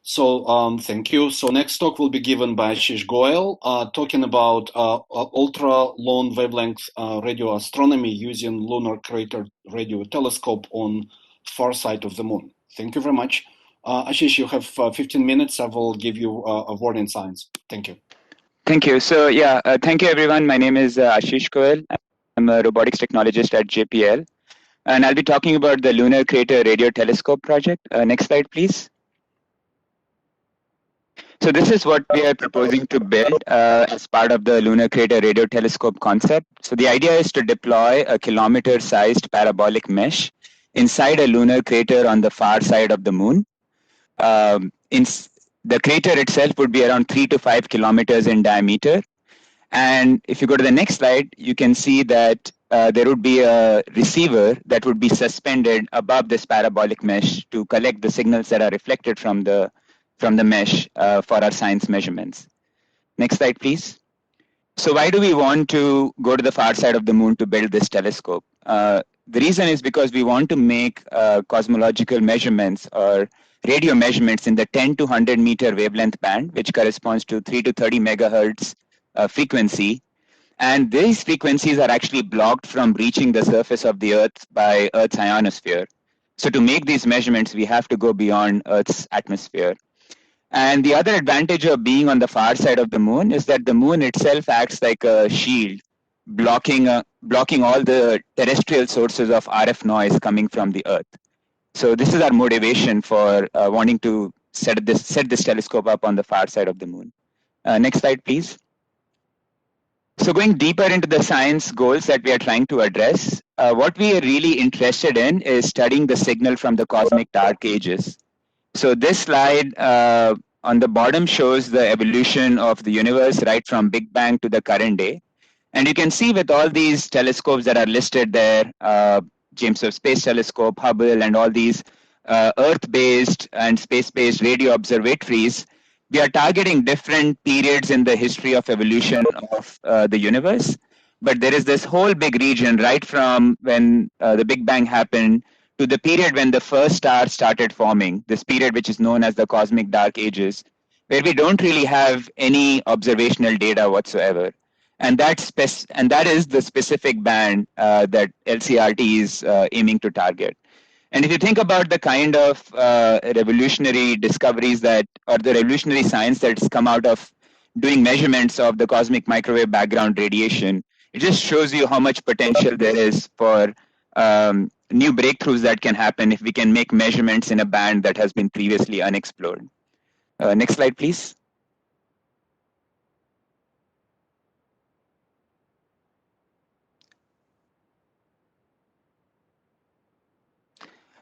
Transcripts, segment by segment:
Thank you. So next talk will be given by Ashish Goel, talking about ultra long wavelength radio astronomy using Lunar Crater Radio Telescope on far side of the moon. Thank you very much. Ashish, you have 15 minutes. I will give you a warning signs. Thank you. Thank you. Thank you everyone. My name is Ashish Goel. I'm a robotics technologist at JPL. And I'll be talking about the Lunar Crater Radio Telescope project. Next slide, please. So this is what we are proposing to build as part of the Lunar Crater Radio Telescope concept. So the idea is to deploy a kilometer-sized parabolic mesh inside a lunar crater on the far side of the moon. The crater itself would be around 3 to 5 kilometers in diameter. And if you go to the next slide, you can see that there would be a receiver that would be suspended above this parabolic mesh to collect the signals that are reflected from the mesh for our science measurements. Next slide, please. So why do we want to go to the far side of the moon to build this telescope? The reason is because we want to make cosmological measurements or radio measurements in the 10 to 100 meter wavelength band, which corresponds to 3 to 30 megahertz frequency. And these frequencies are actually blocked from reaching the surface of the Earth by Earth's ionosphere. So to make these measurements, we have to go beyond Earth's atmosphere. And the other advantage of being on the far side of the moon is that the moon itself acts like a shield, blocking all the terrestrial sources of RF noise coming from the Earth. So this is our motivation for wanting to set this telescope up on the far side of the moon. Next slide, please. So going deeper into the science goals that we are trying to address, what we are really interested in is studying the signal from the cosmic dark ages. So this slide on the bottom shows the evolution of the universe right from Big Bang to the current day. And you can see with all these telescopes that are listed there, James Webb Space Telescope, Hubble, and all these Earth-based and space-based radio observatories, we are targeting different periods in the history of evolution of the universe. But there is this whole big region right from when the Big Bang happened to the period when the first star started forming, this period which is known as the cosmic dark ages, where we don't really have any observational data whatsoever. And that is the specific band that LCRT is aiming to target. And if you think about the kind of revolutionary discoveries or the revolutionary science that's come out of doing measurements of the cosmic microwave background radiation, it just shows you how much potential there is for new breakthroughs that can happen if we can make measurements in a band that has been previously unexplored. Next slide, please.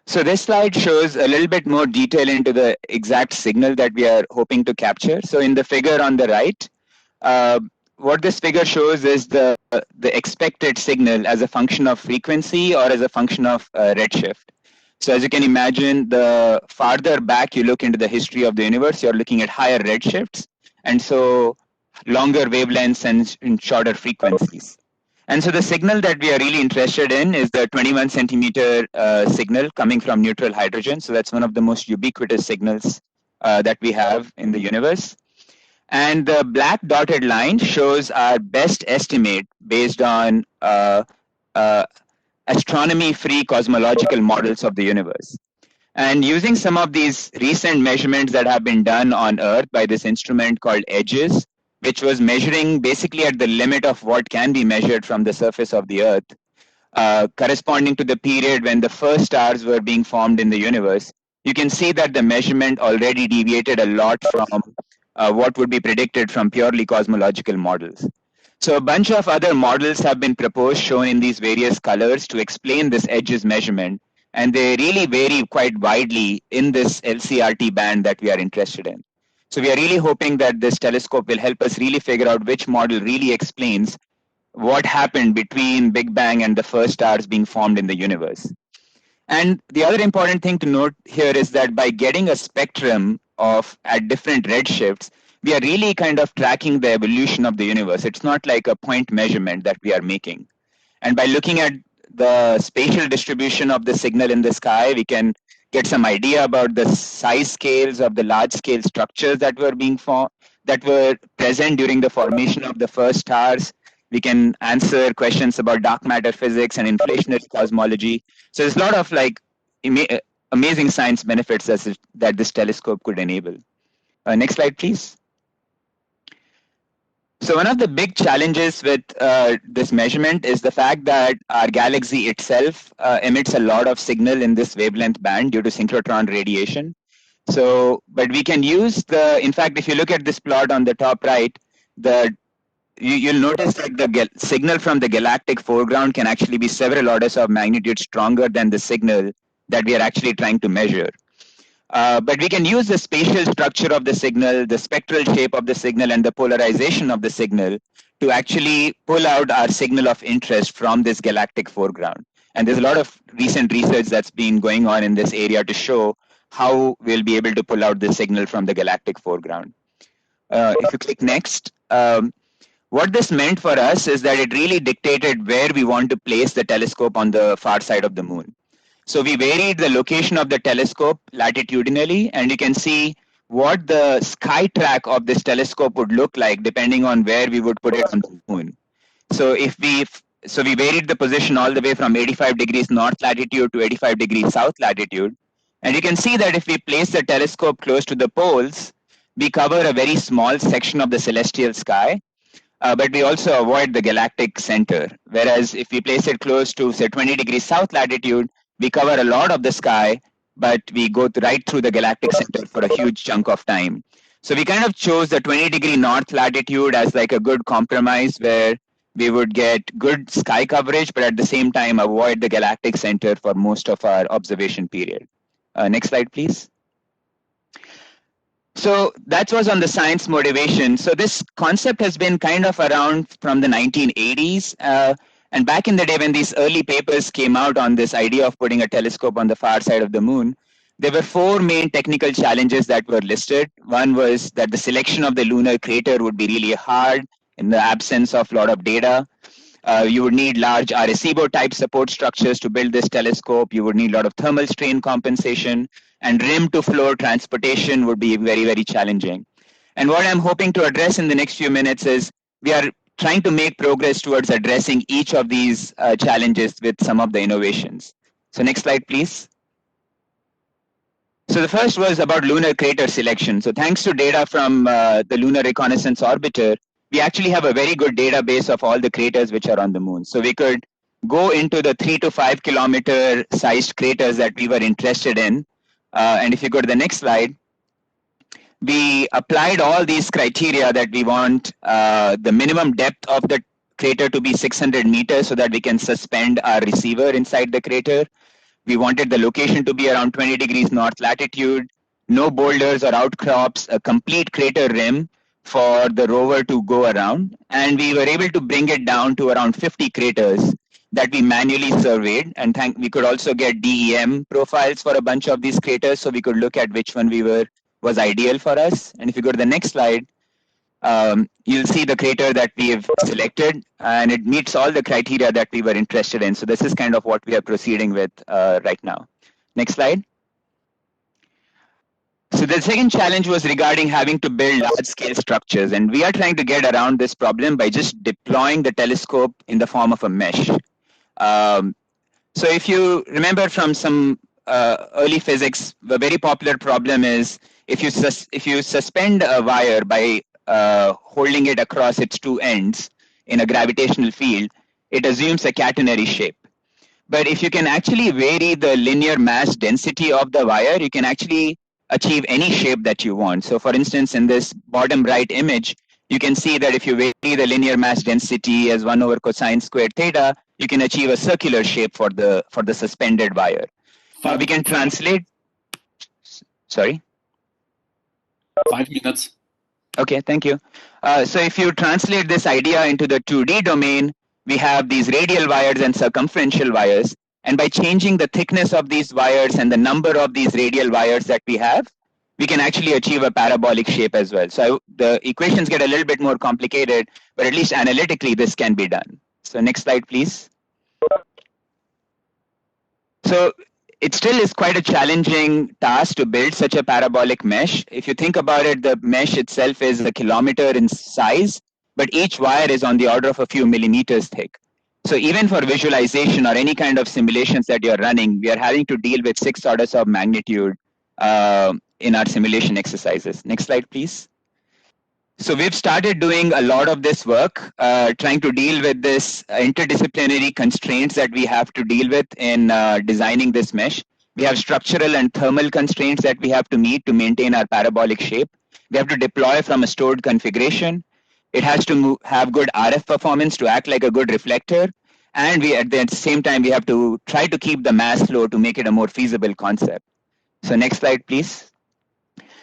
So this slide shows a little bit more detail into the exact signal that we are hoping to capture. So in the figure on the right, what this figure shows is the expected signal as a function of frequency or as a function of redshift. So as you can imagine, the farther back you look into the history of the universe, you're looking at higher redshifts, and so longer wavelengths and shorter frequencies. And so the signal that we are really interested in is the 21 centimeter signal coming from neutral hydrogen. So that's one of the most ubiquitous signals that we have in the universe. And the black dotted line shows our best estimate based on astronomy-free cosmological models of the universe. And using some of these recent measurements that have been done on Earth by this instrument called EDGES, which was measuring basically at the limit of what can be measured from the surface of the Earth, corresponding to the period when the first stars were being formed in the universe, you can see that the measurement already deviated a lot from what would be predicted from purely cosmological models. So a bunch of other models have been proposed, shown in these various colors, to explain this EDGES measurement, and they really vary quite widely in this LCRT band that we are interested in. So we are really hoping that this telescope will help us really figure out which model really explains what happened between Big Bang and the first stars being formed in the universe. And the other important thing to note here is that by getting a spectrum at different redshifts, we are really kind of tracking the evolution of the universe. It's not like a point measurement that we are making. And by looking at the spatial distribution of the signal in the sky, we can get some idea about the size scales of the large scale structures that were being formed, that were present during the formation of the first stars. We can answer questions about dark matter physics and inflationary cosmology. So there's a lot of like amazing science benefits that this telescope could enable. Next slide, please. So one of the big challenges with this measurement is the fact that our galaxy itself emits a lot of signal in this wavelength band due to synchrotron radiation. So, but we can use in fact, if you look at this plot on the top right, you'll notice that the signal from the galactic foreground can actually be several orders of magnitude stronger than the signal that we are actually trying to measure. But we can use the spatial structure of the signal, the spectral shape of the signal, and the polarization of the signal to actually pull out our signal of interest from this galactic foreground. And there's a lot of recent research that's been going on in this area to show how we'll be able to pull out the signal from the galactic foreground. If you click next, what this meant for us is that it really dictated where we want to place the telescope on the far side of the moon. So we varied the location of the telescope latitudinally, and you can see what the sky track of this telescope would look like depending on where we would put it on the moon. So we varied the position all the way from 85 degrees north latitude to 85 degrees south latitude. And you can see that if we place the telescope close to the poles, we cover a very small section of the celestial sky, but we also avoid the galactic center. Whereas if we place it close to, say, 20 degrees south latitude, we cover a lot of the sky, but we go right through the galactic center for a huge chunk of time. So we kind of chose the 20-degree north latitude as like a good compromise where we would get good sky coverage, but at the same time avoid the galactic center for most of our observation period. Next slide, please. So that was on the science motivation. So this concept has been kind of around from the 1980s. And back in the day when these early papers came out on this idea of putting a telescope on the far side of the moon, there were 4 main technical challenges that were listed. One was that the selection of the lunar crater would be really hard in the absence of a lot of data. You would need large Arecibo type support structures to build this telescope. You would need a lot of thermal strain compensation, and rim to floor transportation would be very, very challenging. And what I'm hoping to address in the next few minutes is we are trying to make progress towards addressing each of these challenges with some of the innovations. So next slide, please. So the first was about lunar crater selection. So thanks to data from the Lunar Reconnaissance Orbiter, we actually have a very good database of all the craters which are on the moon. So we could go into the 3 to 5 kilometer sized craters that we were interested in. And if you go to the next slide, we applied all these criteria that we want the minimum depth of the crater to be 600 meters so that we can suspend our receiver inside the crater. We wanted the location to be around 20 degrees north latitude, no boulders or outcrops, a complete crater rim for the rover to go around. And we were able to bring it down to around 50 craters that we manually surveyed. And we could also get DEM profiles for a bunch of these craters so we could look at which one was ideal for us. And if you go to the next slide, you'll see the crater that we have selected, and it meets all the criteria that we were interested in. So this is kind of what we are proceeding with right now. Next slide. So the second challenge was regarding having to build large-scale structures, and we are trying to get around this problem by just deploying the telescope in the form of a mesh. So if you remember from some early physics, the very popular problem is if you suspend a wire by holding it across its 2 ends in a gravitational field, it assumes a catenary shape. But if you can actually vary the linear mass density of the wire, you can actually achieve any shape that you want. So for instance, in this bottom right image, you can see that if you vary the linear mass density as 1 over cosine squared theta, you can achieve a circular shape for the suspended wire. We can translate. Sorry? 5 minutes. Okay, thank you. So if you translate this idea into the 2D domain, we have these radial wires and circumferential wires. And by changing the thickness of these wires and the number of these radial wires that we have, we can actually achieve a parabolic shape as well. So the equations get a little bit more complicated, but at least analytically this can be done. So next slide, please. So it still is quite a challenging task to build such a parabolic mesh. If you think about it, the mesh itself is a kilometer in size, but each wire is on the order of a few millimeters thick. So even for visualization or any kind of simulations that you're running, we are having to deal with 6 orders of magnitude in our simulation exercises. Next slide, please. So we've started doing a lot of this work, trying to deal with this interdisciplinary constraints that we have to deal with in designing this mesh. We have structural and thermal constraints that we have to meet to maintain our parabolic shape. We have to deploy from a stored configuration. It has to have good RF performance to act like a good reflector. And we, at the same time, we have to try to keep the mass low to make it a more feasible concept. So next slide, please.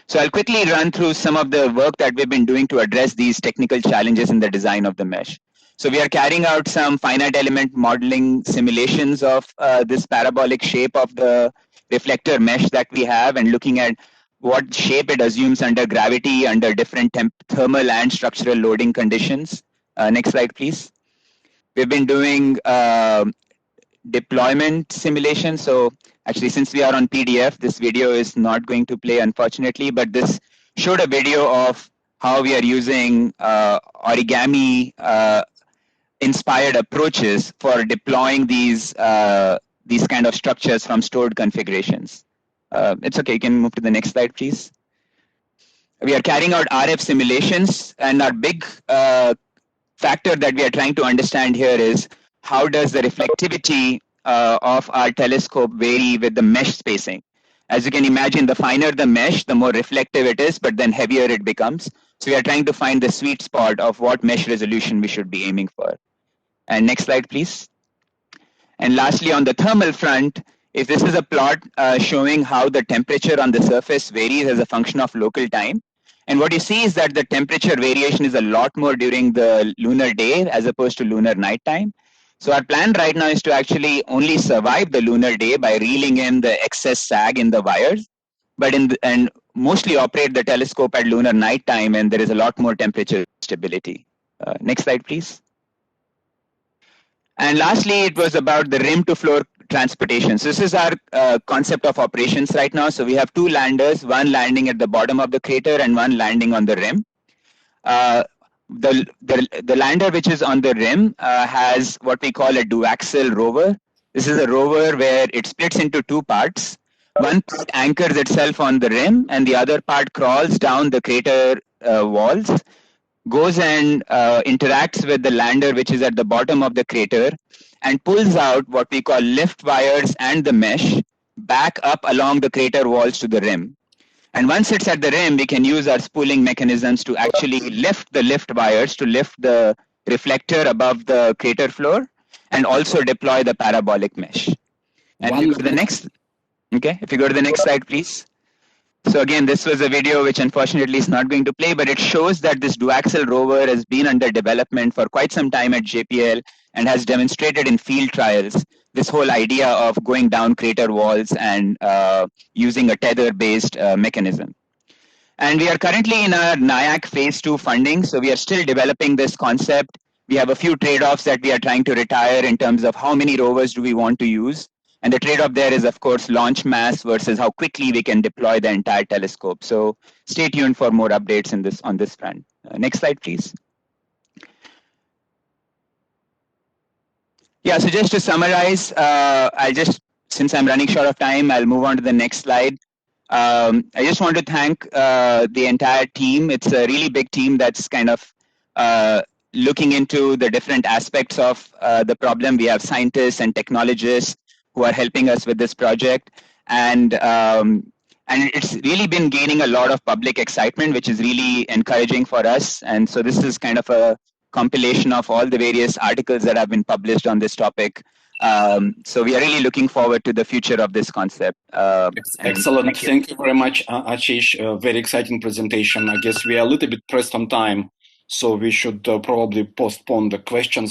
So I'll quickly run through some of the work that we've been doing to address these technical challenges in the design of the mesh. So we are carrying out some finite element modeling simulations of this parabolic shape of the reflector mesh that we have, and looking at what shape it assumes under gravity, under different thermal and structural loading conditions. Next slide, please. We've been doing deployment simulation. So actually, since we are on PDF, this video is not going to play, unfortunately, but this showed a video of how we are using origami inspired approaches for deploying these kind of structures from stored configurations. It's okay, you can move to the next slide, please. We are carrying out RF simulations, and our big factor that we are trying to understand here is how does the reflectivity of our telescope vary with the mesh spacing. As you can imagine, the finer the mesh, the more reflective it is, but then heavier it becomes. So we are trying to find the sweet spot of what mesh resolution we should be aiming for. And next slide, please. And lastly, on the thermal front, if this is a plot showing how the temperature on the surface varies as a function of local time. And what you see is that the temperature variation is a lot more during the lunar day as opposed to lunar nighttime. So our plan right now is to actually only survive the lunar day by reeling in the excess sag in the wires, but and mostly operate the telescope at lunar nighttime, and there is a lot more temperature stability. Next slide, please. And lastly, it was about the rim to floor transportation. So this is our concept of operations right now. So we have 2 landers, one landing at the bottom of the crater and one landing on the rim. The lander which is on the rim has what we call a duaxial rover. This is a rover where it splits into 2 parts. One part anchors itself on the rim, and the other part crawls down the crater walls, goes and interacts with the lander which is at the bottom of the crater, and pulls out what we call lift wires and the mesh back up along the crater walls to the rim. And once it's at the rim, we can use our spooling mechanisms to actually lift the lift wires to lift the reflector above the crater floor, and also deploy the parabolic mesh. And if you go to the next, okay, if you go to the next slide, please. So again, this was a video which unfortunately is not going to play, but it shows that this duaxial rover has been under development for quite some time at JPL and has demonstrated in field trials this whole idea of going down crater walls and using a tether-based mechanism. And we are currently in our NIAC phase 2 funding, so we are still developing this concept. We have a few trade-offs that we are trying to retire in terms of how many rovers do we want to use. And the trade-off there is, of course, launch mass versus how quickly we can deploy the entire telescope. So stay tuned for more updates in on this front. Next slide, please. Yeah, so just to summarize, since I'm running short of time, I'll move on to the next slide. I just want to thank the entire team. It's a really big team that's kind of looking into the different aspects of the problem. We have scientists and technologists who are helping us with this project, and it's really been gaining a lot of public excitement, which is really encouraging for us. And so this is kind of a compilation of all the various articles that have been published on this topic. So we are really looking forward to the future of this concept. Excellent. Thank you very much, Ashish. Very exciting presentation. I guess we are a little bit pressed on time, so we should probably postpone the questions.